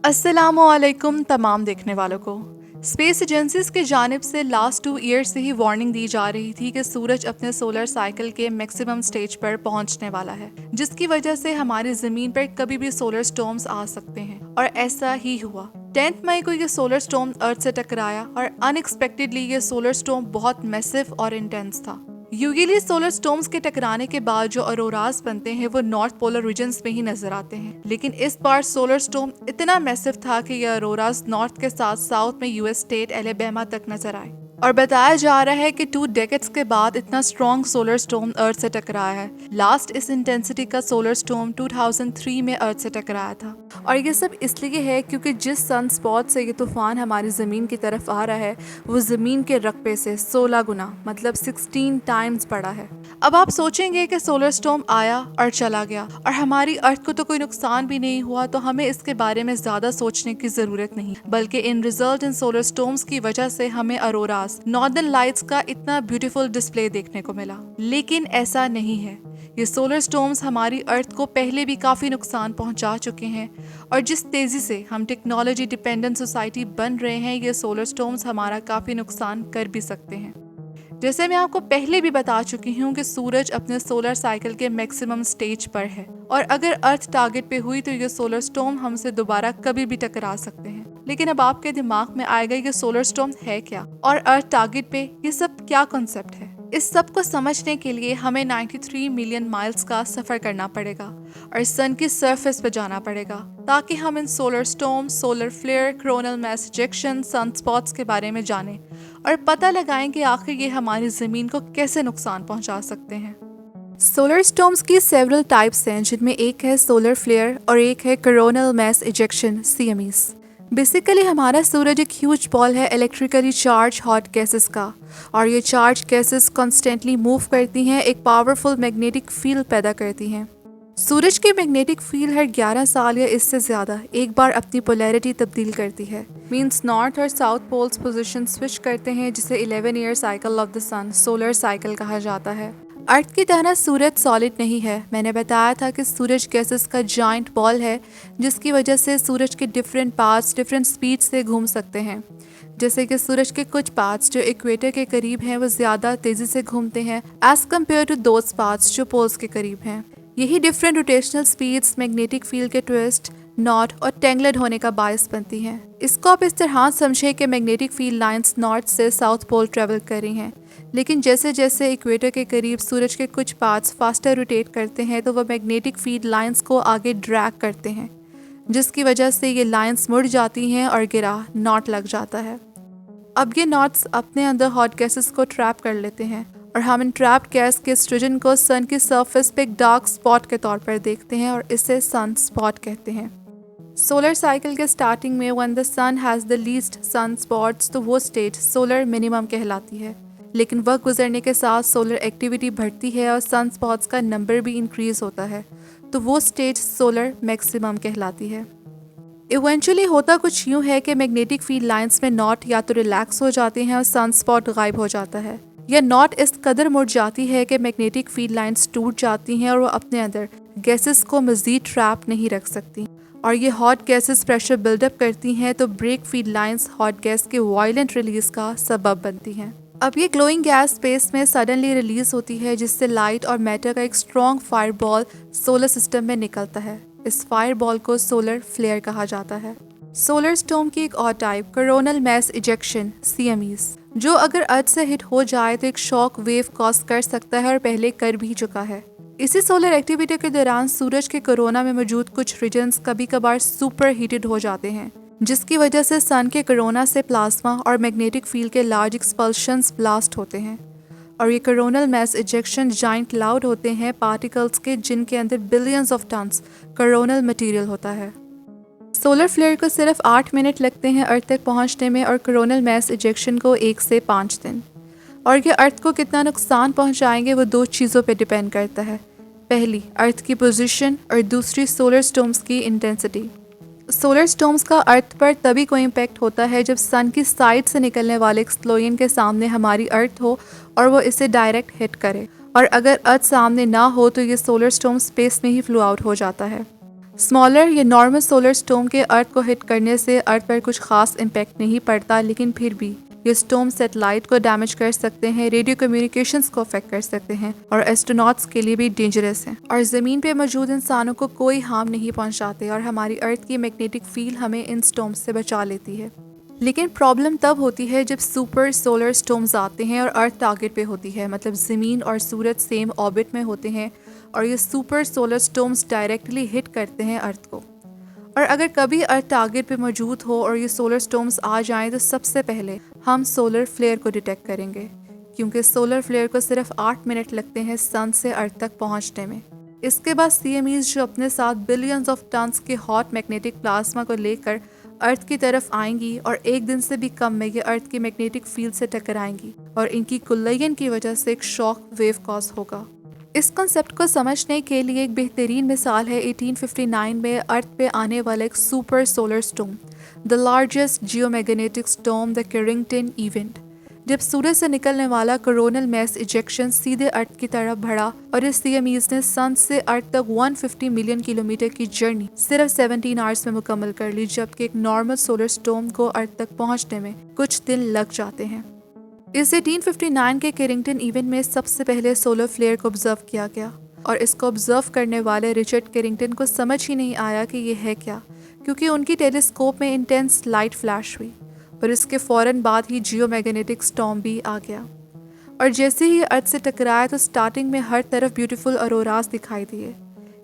अस्सलामुअलैकुम तमाम देखने वालों को। स्पेस एजेंसीज की जानिब से लास्ट 2 ईयर से ही वार्निंग दी जा रही थी कि सूरज अपने सोलर साइकिल के मैक्सिमम स्टेज पर पहुंचने वाला है, जिसकी वजह से हमारी जमीन पर कभी भी सोलर स्टॉर्म्स आ सकते हैं। और ऐसा ही हुआ। 10 मई को ये सोलर स्टॉर्म अर्थ से टकराया और अनएक्सपेक्टेडली ये सोलर स्टॉर्म बहुत मैसिव और इंटेंस था। यूजुअली सोलर स्टॉर्म्स के टकराने के बाद जो अरोरास बनते हैं वो नॉर्थ पोलर रीजन्स में ही नजर आते हैं, लेकिन इस बार सोलर स्टॉर्म इतना मैसिव था कि ये अरोरास नॉर्थ के साथ साउथ में यूएस स्टेट एलेबामा तक नजर आए। और बताया जा रहा है कि 2 डेकेड्स के बाद इतना स्ट्रॉन्ग सोलर स्टॉर्म अर्थ से टकराया है। लास्ट इस इंटेंसिटी का सोलर स्टॉर्म 2003 में अर्थ से टकराया था। और ये सब इसलिए है क्योंकि जिस सन स्पॉट से ये तूफान हमारी ज़मीन की तरफ आ रहा है वो ज़मीन के रकबे से 16 गुना मतलब 16 टाइम्स बड़ा है। अब आप सोचेंगे कि सोलर स्टॉर्म आया और चला गया और हमारी अर्थ को तो कोई नुकसान भी नहीं हुआ, तो हमें इसके बारे में ज़्यादा सोचने की ज़रूरत नहीं, बल्कि इन रिजल्ट इन सोलर स्टॉर्म्स की वजह से हमें अरोरास नॉर्दर्न लाइट्स का इतना ब्यूटीफुल डिस्प्ले देखने को मिला। लेकिन ऐसा नहीं है। ये सोलर स्टॉर्म्स हमारी अर्थ को पहले भी काफ़ी नुकसान पहुंचा चुके हैं और जिस तेज़ी से हम टेक्नोलॉजी डिपेंडेंट सोसाइटी बन रहे हैं, ये सोलर स्टॉर्म्स हमारा काफ़ी नुकसान कर भी सकते हैं। जैसे मैं आपको पहले भी बता चुकी हूँ कि सूरज अपने सोलर साइकिल के मैक्सिमम स्टेज पर है और अगर अर्थ टारगेट पे हुई तो ये सोलर स्टॉर्म हमसे दोबारा कभी भी टकरा सकते हैं। लेकिन अब आपके दिमाग में आएगा ये सोलर स्टॉर्म है क्या और अर्थ टारगेट पे ये सब क्या कॉन्सेप्ट है। इस सब को समझने के लिए हमें 93 मिलियन माइल्स का सफर करना पड़ेगा और सन की सरफेस पर जाना पड़ेगा ताकि हम इन solar storm, solar flare, coronal mass ejection, sunspots के बारे में जानें और पता लगाएं कि आखिर ये हमारी जमीन को कैसे नुकसान पहुंचा सकते हैं। सोलर स्टॉर्म्स की सेवरल टाइप्स हैं, जिनमें एक है सोलर फ्लेयर और एक है coronal mass ejection CMEs। Basically हमारा सूरज एक ह्यूज बॉल है इलेक्ट्रिकली चार्ज हॉट गैसेस का, और ये चार्ज गैसेस कॉन्स्टेंटली मूव करती हैं, एक पावरफुल मैग्नेटिक फील्ड पैदा करती हैं। सूरज की मैग्नेटिक फील्ड हर 11 साल या इससे ज़्यादा एक बार अपनी पोलैरिटी तब्दील करती है। मींस नॉर्थ और साउथ पोल्स पोजीशन स्विच करते हैं, जिसे 11 year cycle of the sun solar cycle कहा जाता है। अर्थ की तरह सूरज सॉलिड नहीं है। मैंने बताया था कि सूरज गैसेस का जाइंट बॉल है, जिसकी वजह से सूरज के डिफरेंट पार्ट्स डिफरेंट स्पीड से घूम सकते हैं। जैसे कि सूरज के कुछ पार्ट्स जो इक्वेटर के करीब हैं वो ज़्यादा तेज़ी से घूमते हैं as compare to those parts जो पोल्स के करीब हैं। यही different rotational speeds magnetic field के ट्विस्ट, नॉट और टेंगलेड होने का बायस बनती हैं। इसको आप इस तरह समझें कि मैग्नेटिक फील्ड लाइंस नॉर्थ से साउथ पोल ट्रेवल कर रही हैं, लेकिन जैसे जैसे इक्वेटर के करीब सूरज के कुछ पार्ट्स फास्टर रोटेट करते हैं तो वह मैग्नेटिक फील्ड लाइंस को आगे ड्रैग करते हैं, जिसकी वजह से ये लाइंस मुड़ जाती हैं और गिरा नॉट लग जाता है। अब ये नॉट्स अपने अंदर हॉट गैसेस को ट्रैप कर लेते हैं और हम इन ट्रैप्ड गैस के स्ट्रोजन को सन की सरफेस पे एक डार्क स्पॉट के तौर पर देखते हैं और इसे सन स्पॉट कहते हैं। सोलर साइकिल के स्टार्टिंग में when the sun has the least sun spots, तो वो स्टेज सोलर मिनिमम कहलाती है। लेकिन वक्त गुजरने के साथ सोलर एक्टिविटी बढ़ती है और सन स्पॉट्स का नंबर भी इंक्रीज होता है, तो वो स्टेज सोलर मैक्सिमम कहलाती है। इवेंचुअली होता कुछ यूँ है कि मैग्नेटिक फील्ड लाइंस में नॉट या तो रिलैक्स हो जाते हैं और सन स्पॉट गायब हो जाता है, या नॉट इस कदर मुड़ जाती है कि मैग्नेटिक फील्ड लाइंस टूट जाती हैं और वो अपने अंदर गैसेस को मज़ीद ट्रैप नहीं रख सकती और ये हॉट गैसेस प्रेशर बिल्डअप करती हैं, तो break field lines hot gas के वायलेंट रिलीज का सबब बनती हैं। अब ये ग्लोइंग गैस स्पेस में सडनली रिलीज होती है, जिससे लाइट और मैटर का एक strong fire ball solar system में निकलता है। इस फायर बॉल को सोलर फ्लेयर कहा जाता है। सोलर स्टॉर्म की एक और type coronal mass ejection CMEs, जो अगर अर्थ से हिट हो जाए तो एक शॉक वेव कॉज कर सकता है और पहले कर भी चुका है। इसी सोलर एक्टिविटी के दौरान सूरज के कोरोना में मौजूद कुछ रीजन्स कभी कभार सुपर हीटेड हो जाते हैं, जिसकी वजह से सन के कोरोना से प्लाज्मा और मैग्नेटिक फील्ड के लार्ज एक्सपल्शंस ब्लास्ट होते हैं और ये coronal mass ejection giant cloud होते हैं पार्टिकल्स के, जिनके अंदर billions of tons coronal material होता है। सोलर फ्लेयर को सिर्फ 8 मिनट लगते हैं अर्थ तक पहुंचने में और कोरोनल मास इजेक्शन को 1 से 5 दिन। और ये अर्थ को कितना नुकसान पहुंचाएंगे वो 2 चीज़ों पे डिपेंड करता है। पहली अर्थ की पोजीशन और दूसरी सोलर स्टॉर्म्स की इंटेंसिटी। सोलर स्टॉर्म्स का अर्थ पर तभी कोई इम्पैक्ट होता है जब सन की साइड से निकलने वाले एक्सप्लोजन के सामने हमारी अर्थ हो और वो इसे डायरेक्ट हिट करे, और अगर अर्थ सामने ना हो तो ये सोलर स्टॉर्म स्पेस में ही फ्लो आउट हो जाता है। स्मॉलर या नॉर्मल सोलर स्टॉर्म के अर्थ को हिट करने से अर्थ पर कुछ खास इम्पैक्ट नहीं पड़ता, लेकिन फिर भी ये स्टॉर्म सैटेलाइट को डैमेज कर सकते हैं, रेडियो कम्युनिकेशंस को अफेक्ट कर सकते हैं और एस्ट्रोनॉट्स के लिए भी डेंजरस हैं और ज़मीन पे मौजूद इंसानों को कोई हार्म नहीं पहुंचाते और हमारी अर्थ की मैग्नेटिक फील्ड हमें इन स्टॉर्म्स से बचा लेती है। लेकिन प्रॉब्लम तब होती है जब सुपर सोलर स्टॉर्म्स आते हैं और अर्थ टारगेट पे होती है, मतलब ज़मीन और सूरज सेम ऑर्बिट में होते हैं और ये super solar storms directly hit करते हैं अर्थ को। और अगर कभी अर्थ टारगेट पे मौजूद हो और ये सोलर स्टॉर्म्स आ जाएं तो सबसे पहले हम सोलर फ्लेयर को डिटेक्ट करेंगे, क्योंकि सोलर फ्लेयर को सिर्फ 8 मिनट लगते हैं सन से अर्थ तक पहुंचने में। इसके बाद CMEs जो अपने साथ बिलियंस ऑफ टन्स के हॉट मैग्नेटिक प्लाज्मा को लेकर अर्थ की तरफ आएंगी और एक दिन से भी कम में ये अर्थ की मैग्नेटिक फील्ड से टकराएंगी और इनकी कुल्लयन की वजह से एक शॉक वेव कॉज होगा। इस कॉन्सेप्ट को समझने के लिए एक बेहतरीन मिसाल है 1859 में अर्थ पे आने वाला एक super solar storm, the largest geomagnetic storm, the Carrington event. जब सूरज से निकलने वाला कोरोनल मैस इजेक्शन सीधे अर्थ की तरफ बढ़ा और इस CMEs ने सन से अर्थ तक 150 मिलियन किलोमीटर की जर्नी सिर्फ 17 आवर्स में मुकम्मल कर ली, जबकि एक नॉर्मल सोलर स्टॉर्म को अर्थ तक पहुंचने में कुछ दिन लग जाते हैं। इस 1859 के कैरिंगटन इवेंट में सबसे पहले सोलर फ्लेयर को ऑब्जर्व किया गया और इसको ऑब्जर्व करने वाले रिचर्ड कैरिंगटन को समझ ही नहीं आया कि ये है क्या, क्योंकि उनकी टेलीस्कोप में इंटेंस लाइट फ्लैश हुई और इसके फ़ौरन बाद ही जियोमैग्नेटिक स्टॉर्म भी आ गया। और जैसे ही अर्थ से टकराया तो स्टार्टिंग में हर तरफ ब्यूटीफुल अरोरास दिखाई दिए,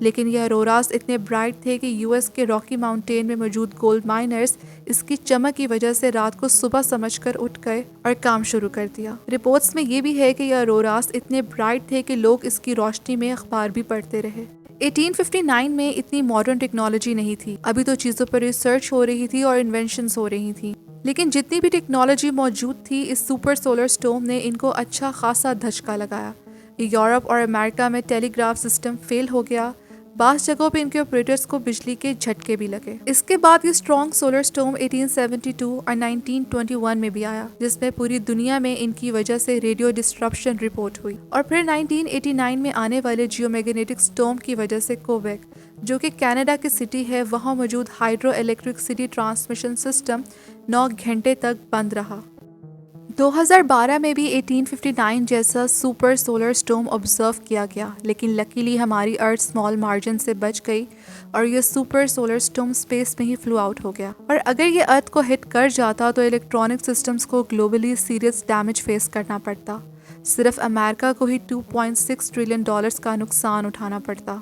लेकिन ये अरोरास इतने ब्राइट थे कि US के रॉकी माउंटेन में मौजूद गोल्ड माइनर्स इसकी चमक की वजह से रात को सुबह समझकर उठ गए और काम शुरू कर दिया। रिपोर्ट्स में ये भी है कि ये अरोरास इतने ब्राइट थे कि लोग इसकी रोशनी में अखबार भी पढ़ते रहे। 1859 में इतनी मॉडर्न टेक्नोलॉजी नहीं थी, अभी तो चीज़ों पर रिसर्च हो रही थी और इन्वेंशंस हो रही थी, लेकिन जितनी भी टेक्नोलॉजी मौजूद थी इस सुपर सोलर स्टॉर्म ने इनको अच्छा खासा धचका लगाया। यूरोप और अमेरिका में टेलीग्राफ सिस्टम फेल हो गया, बास जगहों पे इनके ऑपरेटर्स को बिजली के झटके भी लगे। इसके बाद ये स्ट्रॉन्ग सोलर स्टॉर्म 1872 और 1921 में भी आया, जिसमें पूरी दुनिया में इनकी वजह से रेडियो डिस्ट्रप्शन रिपोर्ट हुई। और फिर 1989 में आने वाले जियोमैग्नेटिक स्टॉर्म की वजह से क्वेबेक, जो कि कनाडा की सिटी है, वहाँ मौजूद हाइड्रो इलेक्ट्रिसिटी ट्रांसमिशन सिस्टम 9 घंटे तक बंद रहा। 2012 में भी 1859 जैसा सुपर सोलर स्टॉर्म ऑब्जर्व किया गया, लेकिन लकीली हमारी अर्थ स्मॉल मार्जिन से बच गई और ये सुपर सोलर स्टॉर्म स्पेस में ही फ्लू आउट हो गया। और अगर ये अर्थ को हिट कर जाता तो इलेक्ट्रॉनिक सिस्टम्स को ग्लोबली सीरियस डैमेज फेस करना पड़ता। सिर्फ अमेरिका को ही $2.6 ट्रिलियन का नुकसान उठाना पड़ता।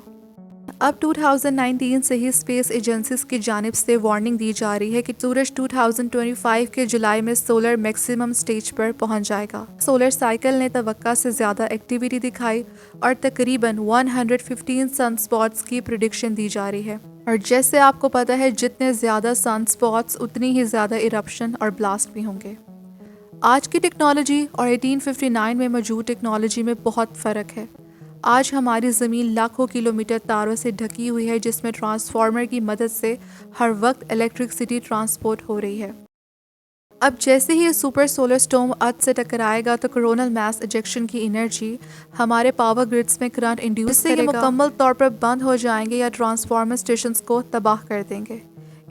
अब 2019 से ही स्पेस एजेंसीज की जानिब से वार्निंग दी जा रही है कि सूरज 2025 के जुलाई में सोलर मैक्सिमम स्टेज पर पहुंच जाएगा। सोलर साइकिल ने तवक्का से ज़्यादा एक्टिविटी दिखाई और तकरीबन 115 सनस्पॉट्स की प्रेडिक्शन दी जा रही है। और जैसे आपको पता है, जितने ज़्यादा सनस्पॉट्स उतनी ही ज़्यादा इरप्शन और ब्लास्ट भी होंगे। आज की टेक्नोलॉजी और 1859 में मौजूद टेक्नोलॉजी में बहुत फ़र्क है। आज हमारी ज़मीन लाखों किलोमीटर तारों से ढकी हुई है, जिसमें ट्रांसफार्मर की मदद से हर वक्त इलेक्ट्रिसिटी ट्रांसपोर्ट हो रही है। अब जैसे ही ये सुपर सोलर स्टॉर्म अर्थ से टकराएगा तो कोरोनल मास इजेक्शन की एनर्जी हमारे पावर ग्रिड्स में करंट इंड्यूस करेगा, मुकम्मल तौर पर बंद हो जाएंगे या ट्रांसफार्मर स्टेशंस को तबाह कर देंगे।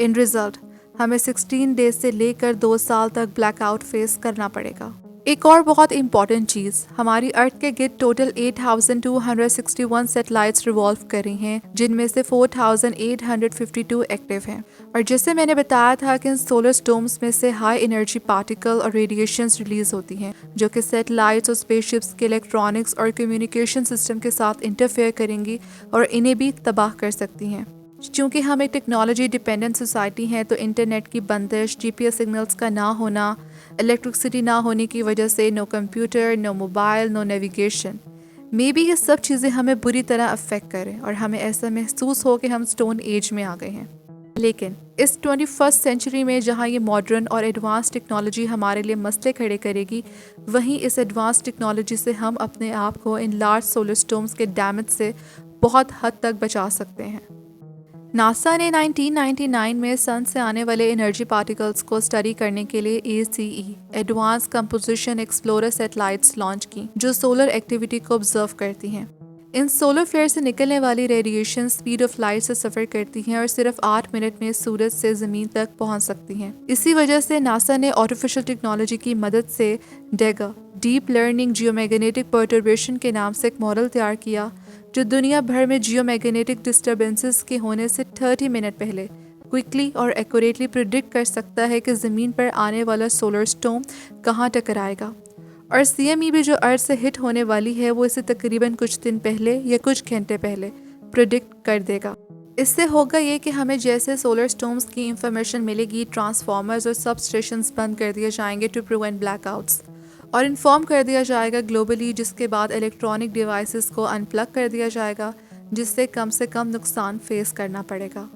इन रिजल्ट हमें 16 डेज से लेकर 2 साल तक ब्लैकआउट फेस करना पड़ेगा। एक और बहुत इंपॉर्टेंट चीज़, हमारी अर्थ के गिर्द टोटल 8,261 सैटेलाइट्स रिवॉल्व कर रही हैं, जिनमें से 4,852 एक्टिव हैं। और जैसे मैंने बताया था कि इन सोलर स्टॉर्म्स में से हाई एनर्जी पार्टिकल और रेडिएशंस रिलीज होती हैं, जो कि सैटेलाइट्स और स्पेसशिप्स के इलेक्ट्रॉनिक्स और कम्युनिकेशन सिस्टम के साथ इंटरफेयर करेंगी और इन्हें भी तबाह कर सकती हैं। चूँकि हम एक टेक्नोलॉजी डिपेंडेंट सोसाइटी हैं, तो इंटरनेट की बंदिश, GPS सिग्नल्स का ना होना, इलेक्ट्रिसिटी ना होने की वजह से no computer, no mobile, no navigation, may be ये सब चीज़ें हमें बुरी तरह अफेक्ट करें और हमें ऐसा महसूस हो कि हम स्टोन एज में आ गए हैं। लेकिन इस 21st सेंचुरी में जहाँ ये मॉडर्न और एडवांस टेक्नोलॉजी हमारे लिए मसले खड़े करेगी, वहीं इस एडवांस टेक्नोलॉजी से हम अपने आप को इन लार्ज सोलर स्टॉर्म्स के डैमेज से बहुत हद तक बचा सकते हैं। नासा ने 1999 में सन से आने वाले एनर्जी पार्टिकल्स को स्टडी करने के लिए ACE advance composition explorer satellites launch की, जो सोलर एक्टिविटी को ऑब्जर्व करती हैं। इन सोलर फ्लेयर से निकलने वाली रेडिएशन स्पीड ऑफ लाइट से सफ़र करती हैं और सिर्फ 8 मिनट में सूरज से ज़मीन तक पहुंच सकती हैं। इसी वजह से नासा ने आर्टिफिशियल टेक्नोलॉजी की मदद से डेगा डीप लर्निंग जियोमैग्नेटिक पर्टर्बेशन के नाम से एक मॉडल तैयार किया जो दुनिया भर में जियोमैग्नेटिक डिस्टर्बेंसेस के होने से 30 मिनट पहले क्विकली और एक्यूरेटली प्रिडिक्ट कर सकता है कि ज़मीन पर आने वाला सोलर स्टॉर्म कहाँ टकराएगा। और CME भी जो अर्थ से हिट होने वाली है वो इसे तकरीबन कुछ दिन पहले या कुछ घंटे पहले प्रिडिक्ट कर देगा। इससे होगा ये कि हमें जैसे सोलर स्टॉर्म्स की इंफॉर्मेशन मिलेगी, ट्रांसफार्मर्स और सब स्टेशंस बंद कर दिए जाएंगे टू प्रिवेंट ब्लैकआउट्स और इन्फॉर्म कर दिया जाएगा ग्लोबली, जिसके बाद इलेक्ट्रॉनिक डिवाइसेस को अनप्लग कर दिया जाएगा जिससे कम नुकसान फेस करना पड़ेगा।